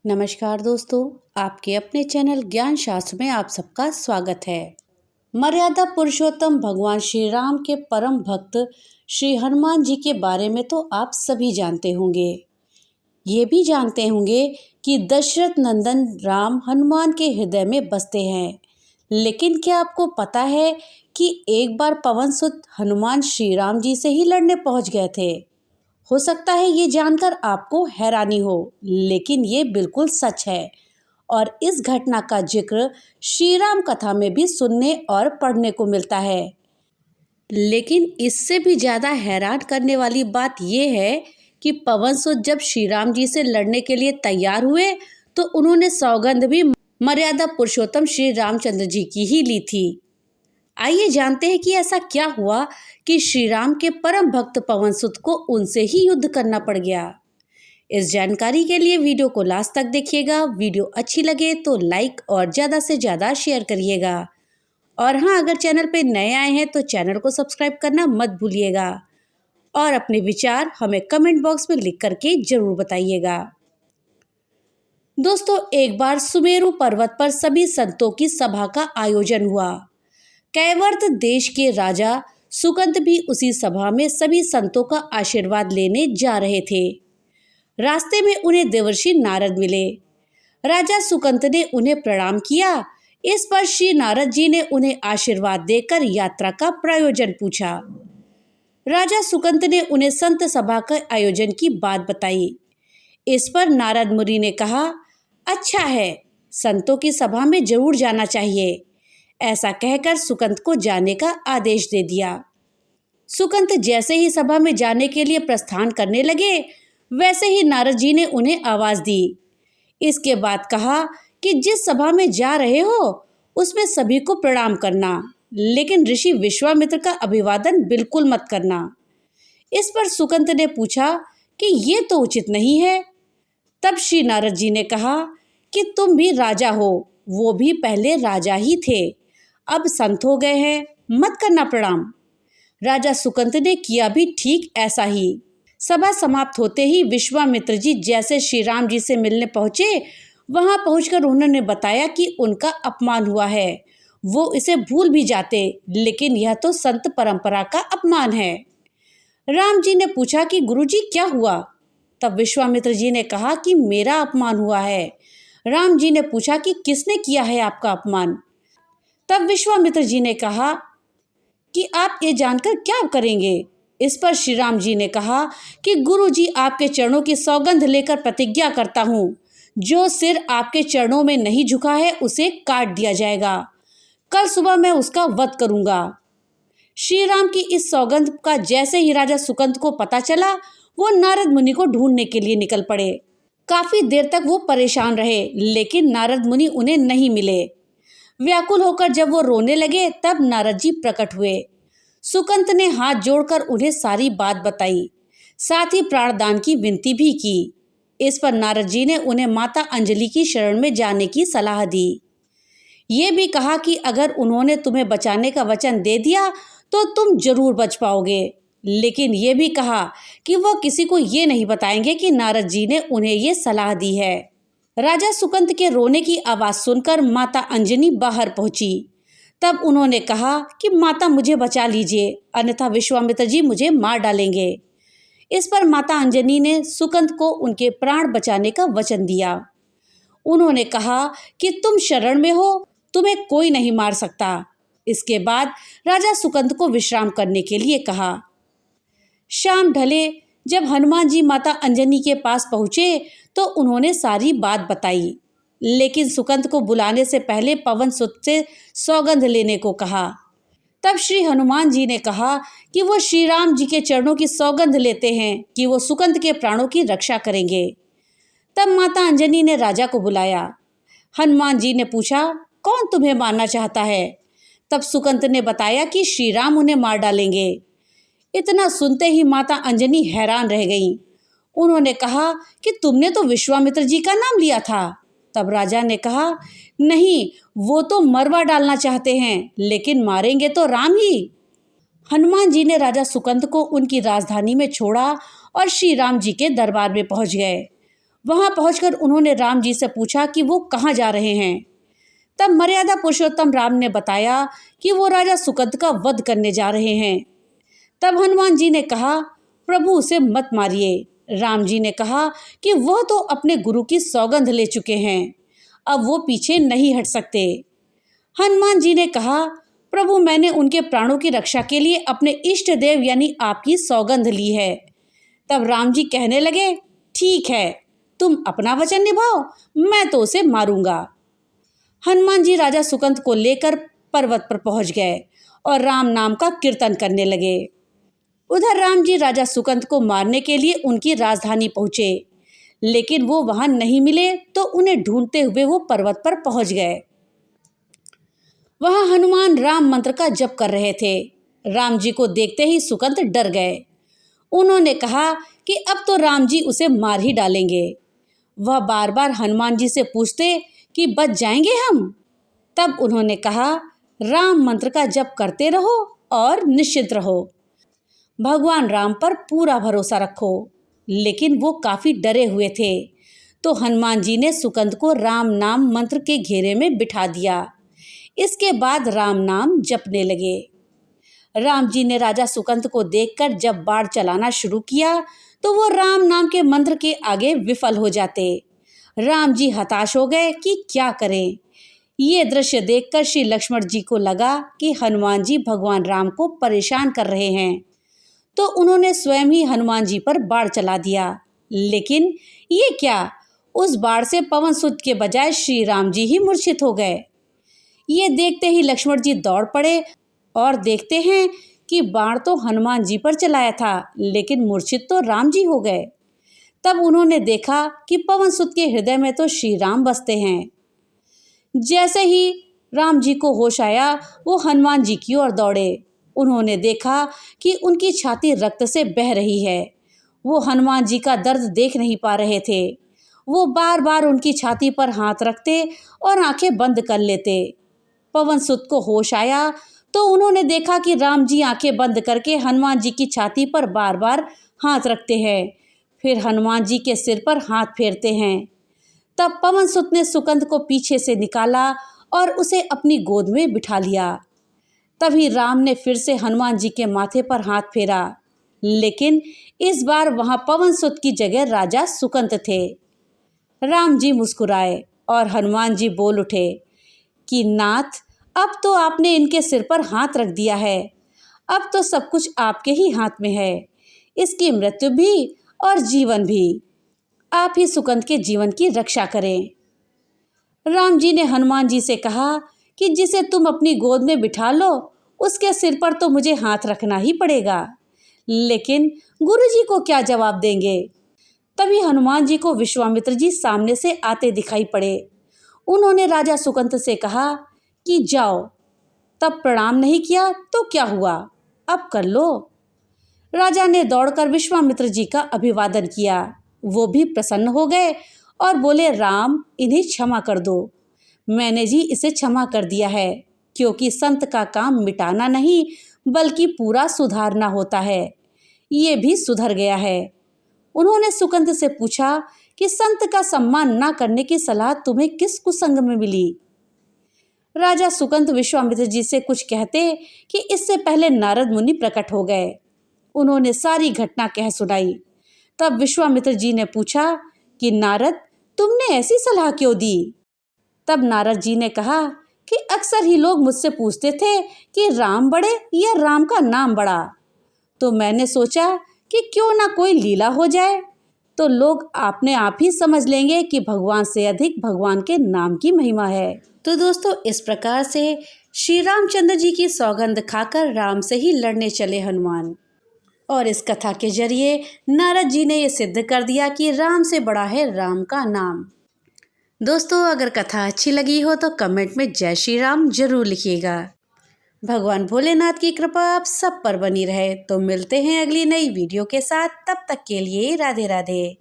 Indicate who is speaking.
Speaker 1: नमस्कार दोस्तों, आपके अपने चैनल ज्ञान शास्त्र में आप सबका स्वागत है। मर्यादा पुरुषोत्तम भगवान श्री राम के परम भक्त श्री हनुमान जी के बारे में तो आप सभी जानते होंगे। ये भी जानते होंगे कि दशरथ नंदन राम हनुमान के हृदय में बसते हैं। लेकिन क्या आपको पता है कि एक बार पवन सुत हनुमान श्री राम जी से ही लड़ने पहुंच गए थे। हो सकता है ये जानकर आपको हैरानी हो, लेकिन ये बिल्कुल सच है और इस घटना का जिक्र श्री राम कथा में भी सुनने और पढ़ने को मिलता है। लेकिन इससे भी ज़्यादा हैरान करने वाली बात यह है कि पवन सुत जब श्री राम जी से लड़ने के लिए तैयार हुए तो उन्होंने सौगंध भी मर्यादा पुरुषोत्तम श्री रामचंद्र जी की ही ली थी। आइए जानते हैं कि ऐसा क्या हुआ कि श्री राम के परम भक्त पवन सुत को उनसे ही युद्ध करना पड़ गया। इस जानकारी के लिए वीडियो को लास्ट तक देखिएगा। वीडियो अच्छी लगे तो लाइक और ज़्यादा से ज़्यादा शेयर करिएगा। और हाँ, अगर चैनल पे नए आए हैं तो चैनल को सब्सक्राइब करना मत भूलिएगा और अपने विचार हमें कमेंट बॉक्स में लिख करके जरूर बताइएगा। दोस्तों, एक बार सुमेरु पर्वत पर सभी संतों की सभा का आयोजन हुआ। कैवर्त देश के राजा सुकंत भी उसी सभा में सभी संतों का आशीर्वाद लेने जा रहे थे। रास्ते में उन्हें देवर्षि नारद मिले। राजा सुकंत ने उन्हें प्रणाम किया। इस पर श्री नारद जी ने उन्हें आशीर्वाद देकर यात्रा का प्रयोजन पूछा। राजा सुकंत ने उन्हें संत सभा के आयोजन की बात बताई। इस पर नारद मुनि ने कहा, अच्छा है, संतों की सभा में जरूर जाना चाहिए। ऐसा कहकर सुकंत को जाने का आदेश दे दिया। सुकंत जैसे ही सभा में जाने के लिए प्रस्थान करने लगे, वैसे ही नारद जी ने उन्हें आवाज दी। इसके बाद कहा कि जिस सभा में जा रहे हो उसमें सभी को प्रणाम करना, लेकिन ऋषि विश्वामित्र का अभिवादन बिल्कुल मत करना। इस पर सुकंत ने पूछा कि ये तो उचित नहीं है। तब श्री नारद जी ने कहा कि तुम भी राजा हो, वो भी पहले राजा ही थे, अब संत हो गए हैं, मत करना प्रणाम। राजा सुकंत ने किया भी ठीक ऐसा ही। सभा समाप्त होते ही विश्वामित्र जी जैसे श्री राम जी से मिलने पहुंचे, वहां पहुंचकर उन्होंने बताया कि उनका अपमान हुआ है। वो इसे भूल भी जाते, लेकिन यह तो संत परंपरा का अपमान है। राम जी ने पूछा कि गुरुजी क्या हुआ? तब विश्वामित्र जी ने कहा कि मेरा अपमान हुआ है। राम जी ने पूछा कि किसने किया है आपका अपमान? तब विश्वामित्र जी ने कहा कि आप ये जानकर क्या करेंगे? इस पर श्री राम जी ने कहा कि गुरु जी, आपके चरणों की सौगंध लेकर प्रतिज्ञा करता हूँ, जो सिर आपके चरणों में नहीं झुका है उसे काट दिया जाएगा। कल सुबह मैं उसका वध करूंगा। श्री राम की इस सौगंध का जैसे ही राजा सुकंत को पता चला, वो नारद मुनि को ढूंढने के लिए निकल पड़े। काफी देर तक वो परेशान रहे, लेकिन नारद मुनि उन्हें नहीं मिले। व्याकुल होकर जब वो रोने लगे, तब नारद जी प्रकट हुए। सुकंत ने हाथ जोड़कर उन्हें सारी बात बताई, साथ ही प्राणदान की विनती भी की। इस पर नारद जी ने उन्हें माता अंजलि की शरण में जाने की सलाह दी। ये भी कहा कि अगर उन्होंने तुम्हें बचाने का वचन दे दिया तो तुम जरूर बच पाओगे, लेकिन ये भी कहा कि वो किसी को ये नहीं बताएंगे कि नारद जी ने उन्हें ये सलाह दी है। राजा सुकंत के रोने की आवाज़ सुनकर माता अंजनी बाहर पहुंची। तब उन्होंने कहा कि माता, मुझे बचा लीजिए, अन्यथा विश्वामित्र जी मुझे मार डालेंगे। इस पर माता अंजनी ने सुकंत को उनके प्राण बचाने का वचन दिया। उन्होंने कहा कि तुम शरण में हो, तुम्हें कोई नहीं मार सकता। इसके बाद राजा सुकंत को विश्राम करने के लिए कहा। शाम ढले जब हनुमान जी माता अंजनी के पास पहुंचे तो उन्होंने सारी बात बताई, लेकिन सुकंत को बुलाने से पहले पवन सुत से सौगंध लेने को कहा। तब श्री हनुमान जी ने कहा कि वो श्री राम जी के चरणों की सौगंध लेते हैं कि वो सुकंत के प्राणों की रक्षा करेंगे। तब माता अंजनी ने राजा को बुलाया। हनुमान जी ने पूछा, कौन तुम्हें मारना चाहता है? तब सुकंत ने बताया कि श्री राम उन्हें मार डालेंगे। इतना सुनते ही माता अंजनी हैरान रह गईं। उन्होंने कहा कि तुमने तो विश्वामित्र जी का नाम लिया था। तब राजा ने कहा, नहीं, वो तो मरवा डालना चाहते हैं, लेकिन मारेंगे तो राम ही। हनुमान जी ने राजा सुकंत को उनकी राजधानी में छोड़ा और श्री राम जी के दरबार में पहुंच गए। वहां पहुंचकर उन्होंने राम जी से पूछा कि वो कहाँ जा रहे हैं। तब मर्यादा पुरुषोत्तम राम ने बताया कि वो राजा सुकंद का वध करने जा रहे हैं। तब हनुमान जी ने कहा, प्रभु उसे मत मारिए। राम जी ने कहा कि वह तो अपने गुरु की सौगंध ले चुके हैं, अब वो पीछे नहीं हट सकते। हनुमान जी ने कहा, प्रभु मैंने उनके प्राणों की रक्षा के लिए अपने इष्ट देव यानी आपकी सौगंध ली है। तब राम जी कहने लगे, ठीक है, तुम अपना वचन निभाओ, मैं तो उसे मारूंगा। हनुमान जी राजा सुकंद को लेकर पर्वत पर पहुंच गए और राम नाम का कीर्तन करने लगे। उधर राम जी राजा सुकंद को मारने के लिए उनकी राजधानी पहुंचे, लेकिन वो वहां नहीं मिले तो उन्हें ढूंढते हुए वो पर्वत पर पहुंच गए। वहां हनुमान राम मंत्र का जप कर रहे थे। राम जी को देखते ही सुकंद डर गए। उन्होंने कहा कि अब तो राम जी उसे मार ही डालेंगे। वह बार बार हनुमान जी से पूछते कि बच जाएंगे हम। तब उन्होंने कहा, राम मंत्र का जप करते रहो और निश्चिंत रहो, भगवान राम पर पूरा भरोसा रखो। लेकिन वो काफी डरे हुए थे, तो हनुमान जी ने सुकंद को राम नाम मंत्र के घेरे में बिठा दिया। इसके बाद राम नाम जपने लगे। राम जी ने राजा सुकंद को देखकर जब बाण चलाना शुरू किया तो वो राम नाम के मंत्र के आगे विफल हो जाते। राम जी हताश हो गए कि क्या करें। ये दृश्य देखकर श्री लक्ष्मण जी को लगा कि हनुमान जी भगवान राम को परेशान कर रहे हैं, तो उन्होंने स्वयं ही हनुमान जी पर बाण चला दिया। लेकिन ये क्या, उस बाण से पवन सुत के बजाय श्री राम जी ही मूर्छित हो गए। ये देखते ही लक्ष्मण जी दौड़ पड़े और देखते हैं कि बाण तो हनुमान जी पर चलाया था, लेकिन मूर्छित तो राम जी हो गए। तब उन्होंने देखा कि पवन सुत के हृदय में तो श्री राम बसते हैं। जैसे ही राम जी को होश आया, वो हनुमान जी की ओर दौड़े। उन्होंने देखा कि उनकी छाती रक्त से बह रही है। वो हनुमान जी का दर्द देख नहीं पा रहे थे। वो बार बार उनकी छाती पर हाथ रखते और आंखें बंद कर लेते। पवन सुत को होश आया तो उन्होंने देखा कि राम जी आंखें बंद करके हनुमान जी की छाती पर बार बार हाथ रखते हैं, फिर हनुमान जी के सिर पर हाथ फेरते हैं। तब पवन सुत ने सुकंद को पीछे से निकाला और उसे अपनी गोद में बिठा लिया। तभी राम ने फिर से हनुमान जी के माथे पर हाथ फेरा, लेकिन इस बार वहां पवन सुत की जगह राजा सुकंद थे। राम जी मुस्कुराए और हनुमान जी बोल उठे कि नाथ, अब तो आपने इनके सिर पर हाथ रख दिया है, अब तो सब कुछ आपके ही हाथ में है, इसकी मृत्यु भी और जीवन भी। आप ही सुकंद के जीवन की रक्षा करें। राम जी ने हनुमान जी से कहा कि जिसे तुम अपनी गोद में बिठा लो, उसके सिर पर तो मुझे हाथ रखना ही पड़ेगा, लेकिन गुरुजी को क्या जवाब देंगे। तभी हनुमान जी को विश्वामित्र जी सामने से आते दिखाई पड़े। उन्होंने राजा सुकंद से कहा कि जाओ। तब प्रणाम नहीं किया तो क्या हुआ, अब कर लो। राजा ने दौड़कर विश्वामित्र जी का अभिवादन किया। वो भी प्रसन्न हो गए और बोले, राम, इन्हें क्षमा कर दो। मैंने जी इसे क्षमा कर दिया है, क्योंकि संत का काम मिटाना नहीं बल्कि पूरा सुधारना होता है। ये भी सुधर गया है। उन्होंने सुकंद से पूछा कि संत का सम्मान न करने की सलाह तुम्हें किस कुसंग में मिली। राजा सुकंद विश्वामित्र जी से कुछ कहते कि इससे पहले नारद मुनि प्रकट हो गए। उन्होंने सारी घटना कह सुनाई। तब विश्वामित्र जी ने पूछा कि नारद, तुमने ऐसी सलाह क्यों दी। तब नारद जी ने कहा कि अक्सर ही लोग मुझसे पूछते थे कि राम बड़े या राम का नाम बड़ा, तो मैंने सोचा कि क्यों ना कोई लीला हो जाए, तो लोग अपने आप ही समझ लेंगे कि भगवान से अधिक भगवान के नाम की महिमा है। तो दोस्तों, इस प्रकार से श्री रामचंद्र जी की सौगंध खाकर राम से ही लड़ने चले हनुमान। और इस कथा के जरिए नारद जी ने ये सिद्ध कर दिया कि राम से बड़ा है राम का नाम। दोस्तों, अगर कथा अच्छी लगी हो तो कमेंट में जय श्री राम जरूर लिखिएगा। भगवान भोलेनाथ की कृपा आप सब पर बनी रहे। तो मिलते हैं अगली नई वीडियो के साथ, तब तक के लिए राधे राधे।